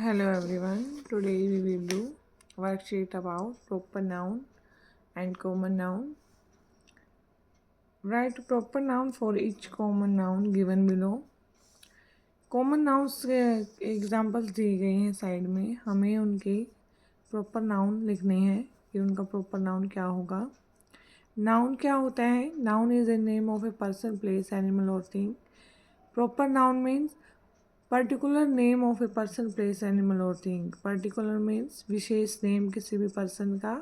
Hello everyone. Today we will do worksheet about proper noun and common noun. Write proper noun for each common noun given below. Common nouns के examples दिए गए हैं side में. हमें उनके proper noun लिखने हैं कि उनका प्रॉपर नाउन क्या होगा. नाउन क्या होता है? Noun is a name of a person, place, animal और thing. Proper noun means particular name of a person, place, animal और थिंग. पर्टिकुलर मीन्स विशेष नेम किसी भी पर्सन का,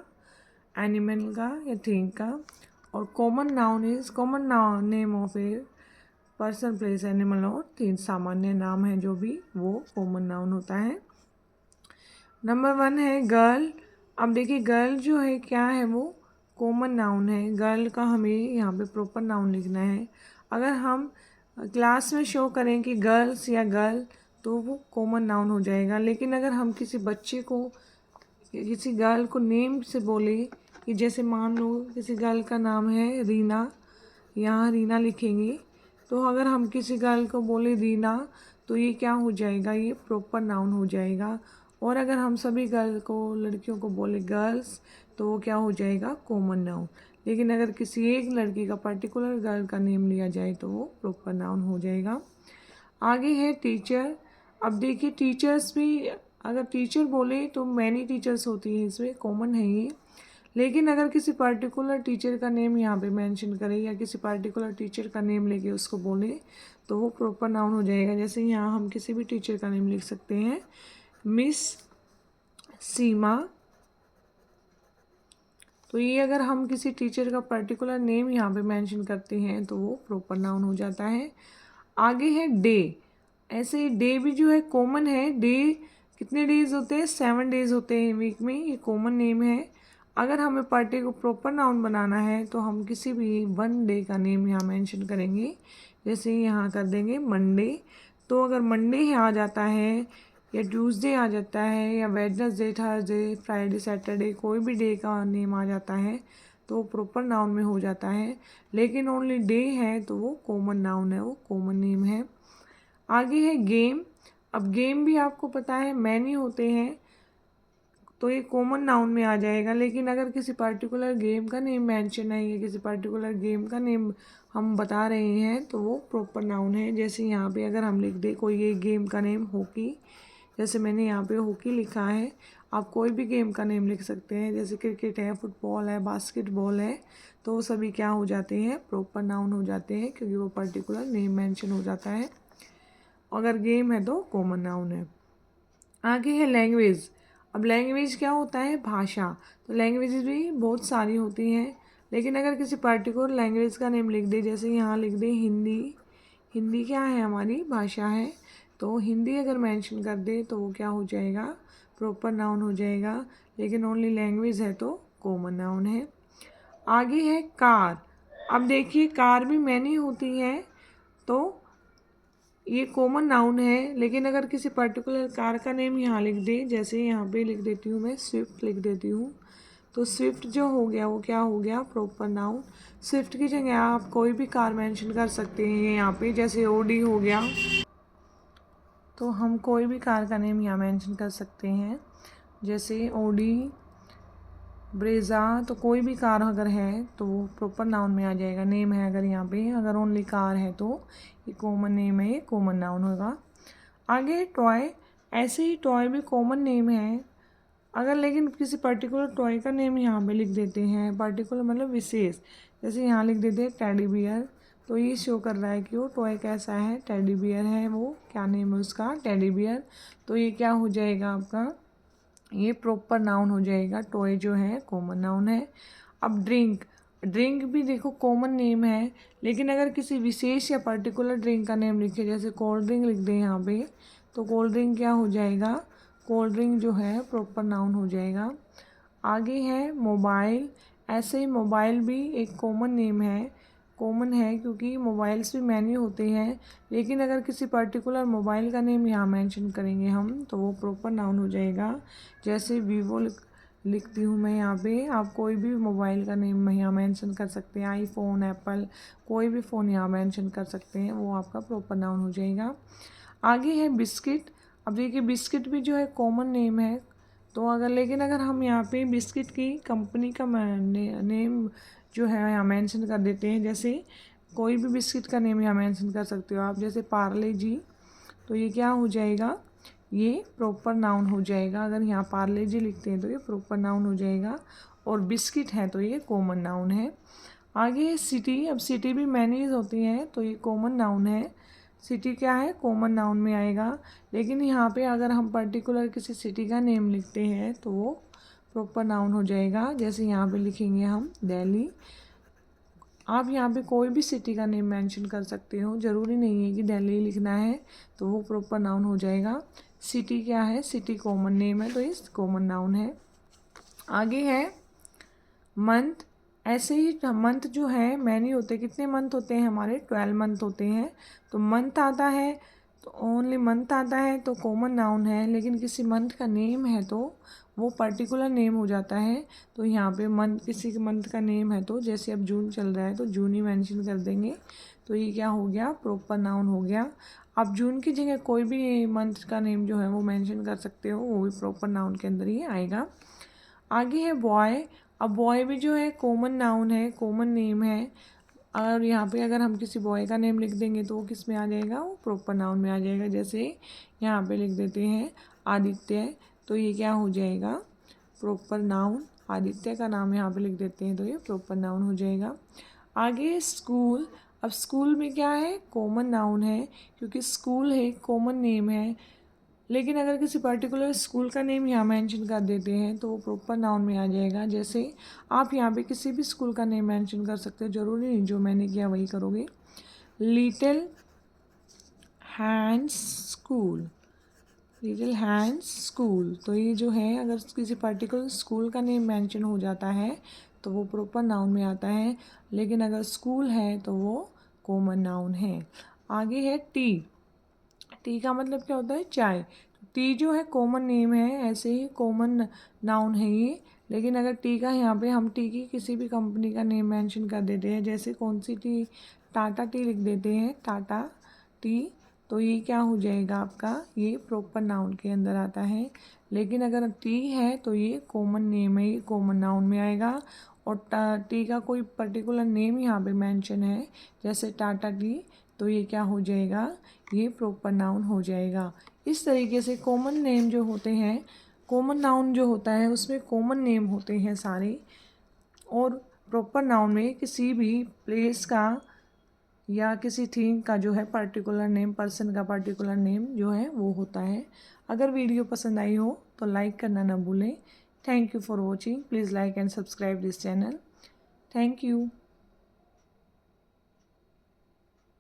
एनिमल का या थिंग का. और common noun is common noun name of a person, place, animal और थिंग. सामान्य नाम है जो भी, वो कॉमन नाउन होता है. नंबर 1 है गर्ल. अब देखिए गर्ल जो है क्या है, वो कॉमन नाउन है. गर्ल का हमें यहाँ पे प्रॉपर नाउन लिखना है. अगर हम क्लास में शो करें कि गर्ल्स या गर्ल तो वो कॉमन नाउन हो जाएगा. लेकिन अगर हम किसी बच्चे को, किसी गर्ल को नेम से बोले कि जैसे मान लो किसी गर्ल का नाम है रीना, यहाँ रीना लिखेंगे, तो अगर हम किसी गर्ल को बोले रीना तो ये क्या हो जाएगा, ये प्रॉपर नाउन हो जाएगा. और अगर हम सभी गर्ल को, लड़कियों को बोले गर्ल्स तो वो क्या हो जाएगा, कॉमन नाउन. लेकिन अगर किसी एक लड़की का, पर्टिकुलर गर्ल का नेम लिया जाए तो वो प्रॉपर नाउन हो जाएगा. आगे है टीचर. अब देखिए टीचर्स भी, अगर टीचर बोले तो मैनी टीचर्स होती हैं, इसमें कॉमन है ये. लेकिन अगर किसी पर्टिकुलर टीचर का नेम यहाँ पे मेंशन करें या किसी पर्टिकुलर टीचर का नेम लेके उसको बोले तो वो प्रॉपर नाउन हो जाएगा. जैसे यहाँ हम किसी भी टीचर का नेम लिख सकते हैं, मिस सीमा. तो ये अगर हम किसी टीचर का पर्टिकुलर नेम यहाँ पे मेंशन करते हैं तो वो प्रॉपर नाउन हो जाता है. आगे है डे. ऐसे ही डे भी जो है कॉमन है. डे कितने डेज होते हैं? 7 डेज होते हैं वीक में. ये कॉमन नेम है. अगर हमें पार्टी को प्रॉपर नाउन बनाना है तो हम किसी भी 1 डे का नेम यहाँ मेंशन करेंगे. जैसे यहाँ कर देंगे मंडे. तो अगर मंडे आ जाता है या ट्यूसडे आ जाता है या वेडनेसडे, थर्सडे, फ्राइडे, सैटरडे, कोई भी डे का नेम आ जाता है तो प्रॉपर नाउन में हो जाता है. लेकिन ओनली डे है तो वो कॉमन नाउन है, वो कॉमन नेम है. आगे है गेम. अब गेम भी आपको पता है मैनी होते हैं तो ये कॉमन नाउन में आ जाएगा. लेकिन अगर किसी पर्टिकुलर गेम का नेम मेंशन है या किसी पर्टिकुलर गेम का नेम हम बता रहे हैं तो वो प्रॉपर नाउन है. जैसे यहाँ पे अगर हम लिख दे कोई एक गेम का नेम हॉकी, जैसे मैंने यहाँ पे हॉकी लिखा है, आप कोई भी गेम का नेम लिख सकते हैं. जैसे क्रिकेट है, फुटबॉल है, बास्केटबॉल है, तो वो सभी क्या हो जाते हैं, प्रॉपर नाउन हो जाते हैं क्योंकि वो पर्टिकुलर नेम मेंशन हो जाता है. अगर गेम है तो कॉमन नाउन है. आगे है लैंग्वेज. अब लैंग्वेज क्या होता है, भाषा. तो लैंग्वेजेस भी बहुत सारी होती हैं. लेकिन अगर किसी पर्टिकुलर लैंग्वेज का नेम लिख दे, जैसे यहाँ लिख दे हिंदी. हिंदी क्या है, हमारी भाषा है. तो हिंदी अगर मेंशन कर दे तो वो क्या हो जाएगा, प्रॉपर नाउन हो जाएगा. लेकिन ओनली लैंग्वेज है तो कॉमन नाउन है. आगे है कार. अब देखिए कार भी मैनी होती है तो ये कॉमन नाउन है. लेकिन अगर किसी पर्टिकुलर कार का नेम यहाँ लिख दे, जैसे यहाँ पे लिख देती हूँ मैं स्विफ्ट लिख देती हूँ, तो स्विफ्ट जो हो गया वो क्या हो गया, प्रॉपर नाउन. स्विफ्ट की जगह आप कोई भी कार मेंशन कर सकते हैं यहाँ पे, जैसे ओडी हो गया, तो हम कोई भी कार का नेम यहाँ मेंशन कर सकते हैं. जैसे ओडी, ब्रेज़ा, तो कोई भी कार अगर है तो वो प्रॉपर नाउन में आ जाएगा. नेम है अगर यहाँ पे, अगर ओनली कार है तो ये कॉमन नेम है, ये कॉमन नाउन होगा. आगे टॉय. ऐसे ही टॉय भी कॉमन नेम है. अगर लेकिन किसी पर्टिकुलर टॉय का नेम यहाँ पे लिख देते हैं, पर्टिकुलर मतलब विशेष, जैसे यहाँ लिख देते हैं टेडी बियर, तो ये शो कर रहा है कि वो टॉय कैसा है, टेडी बियर है. वो क्या नेम है उसका, टेडी बियर. तो ये क्या हो जाएगा आपका, ये प्रॉपर नाउन हो जाएगा. टॉय जो है कॉमन नाउन है. अब ड्रिंक. ड्रिंक भी देखो कॉमन नेम है. लेकिन अगर किसी विशेष या पर्टिकुलर ड्रिंक का नेम लिखे, जैसे कोल्ड ड्रिंक लिख दें यहाँ पे, तो कोल्ड ड्रिंक क्या हो जाएगा, कोल्ड ड्रिंक जो है प्रॉपर नाउन हो जाएगा. आगे है मोबाइल. ऐसे ही मोबाइल भी एक कॉमन नेम है, कॉमन है क्योंकि मोबाइल्स भी मैनी होते हैं. लेकिन अगर किसी पर्टिकुलर मोबाइल का नेम यहाँ मेंशन करेंगे हम तो वो प्रॉपर नाउन हो जाएगा. जैसे वीवो लिखती हूँ मैं यहाँ पे, आप कोई भी मोबाइल का नेम यहाँ मेंशन कर सकते हैं, आईफोन, एप्पल, कोई भी फ़ोन यहाँ मेंशन कर सकते हैं, वो आपका प्रॉपर नाउन हो जाएगा. आगे है बिस्किट. अब देखिए बिस्किट भी जो है कॉमन नेम है, तो अगर हम यहाँ पे बिस्किट की कंपनी का नेम जो है यहाँ मेंशन कर देते हैं, जैसे कोई भी बिस्किट का नेम यहाँ मेंशन कर सकते हो आप, जैसे पार्ले जी, तो ये क्या हो जाएगा, ये प्रॉपर नाउन हो जाएगा। अगर यहाँ पार्ले जी लिखते हैं तो ये प्रॉपर नाउन हो जाएगा, और बिस्किट है तो ये कॉमन नाउन है। आगे सिटी, अब सिटी भी मैनी होती हैं तो ये कॉमन नाउन है। सिटी क्या है, कॉमन नाउन में आएगा, लेकिन यहाँ पे अगर हम पर्टिकुलर किसी सिटी का नेम लिखते हैं तो वो प्रॉपर नाउन हो जाएगा। जैसे यहाँ पे लिखेंगे हम दिल्ली, आप यहाँ पे कोई भी सिटी का नेम मेंशन कर सकते हो, ज़रूरी नहीं है कि दिल्ली लिखना है, तो वो प्रॉपर नाउन हो जाएगा। सिटी क्या है, सिटी कॉमन नेम है तो ये कॉमन नाउन है। आगे है मंथ, ऐसे ही मंथ जो है मैनी होते, कितने मंथ होते हैं हमारे, 12 मंथ होते हैं, तो मंथ आता है तो ओनली मंथ आता है तो कॉमन नाउन है, लेकिन किसी मंथ का नेम है तो वो पर्टिकुलर नेम हो जाता है। तो यहाँ पे मंथ, किसी के मंथ का नेम है तो जैसे अब जून चल रहा है तो जून ही मेंशन कर देंगे, तो ये क्या हो गया, प्रॉपर नाउन हो गया। आप जून की जगह कोई भी मंथ का नेम जो है वो मेंशन कर सकते हो, वो भी प्रॉपर नाउन के अंदर ही आएगा। आगे है बॉय, अब बॉय भी जो है कॉमन नाउन है, कॉमन नेम है, और यहाँ पे अगर हम किसी बॉय का नेम लिख देंगे तो वो किस में आ जाएगा, वो प्रॉपर नाउन में आ जाएगा। जैसे यहाँ पे लिख देते हैं आदित्य, तो ये क्या हो जाएगा, प्रॉपर नाउन, आदित्य का नाम यहाँ पे लिख देते हैं तो ये प्रॉपर नाउन हो जाएगा। आगे स्कूल, अब स्कूल में क्या है, कॉमन नाउन है, क्योंकि स्कूल है कॉमन नेम है, लेकिन अगर किसी पर्टिकुलर स्कूल का नेम यहाँ मेंशन कर देते हैं तो वो प्रॉपर नाउन में आ जाएगा। जैसे आप यहाँ पे किसी भी स्कूल का नेम मेंशन कर सकते हो, ज़रूरी नहीं जो मैंने किया वही करोगे। Little hands school, little hands school, तो ये जो है अगर किसी पर्टिकुलर स्कूल का नेम मेंशन हो जाता है तो वो प्रॉपर नाउन में आता है, लेकिन अगर स्कूल है तो वो कॉमन नाउन है। आगे है टी, टी का मतलब क्या होता है, चाय, टी जो है कॉमन नेम है, ऐसे ही कॉमन नाउन है ये, लेकिन अगर टी का यहाँ पे हम टी की किसी भी कंपनी का नेम मेंशन कर देते हैं, जैसे कौन सी टी, टाटा टी लिख देते हैं, टाटा टी, तो ये क्या हो जाएगा आपका, ये प्रॉपर नाउन के अंदर आता है। लेकिन अगर टी है तो ये कॉमन नेम है, ये कॉमन नाउन में आएगा, और टी का कोई पर्टिकुलर नेम यहाँ पे मेंशन है जैसे टाटा टी, तो ये क्या हो जाएगा, ये प्रॉपर नाउन हो जाएगा। इस तरीके से कॉमन नेम जो होते हैं, कॉमन नाउन जो होता है उसमें कॉमन नेम होते हैं सारे, और प्रॉपर नाउन में किसी भी प्लेस का या किसी थिंग का जो है पर्टिकुलर नेम, पर्सन का पर्टिकुलर नेम जो है वो होता है। अगर वीडियो पसंद आई हो तो लाइक करना ना भूलें। Thank you for watching, please like and subscribe this channel. Thank you.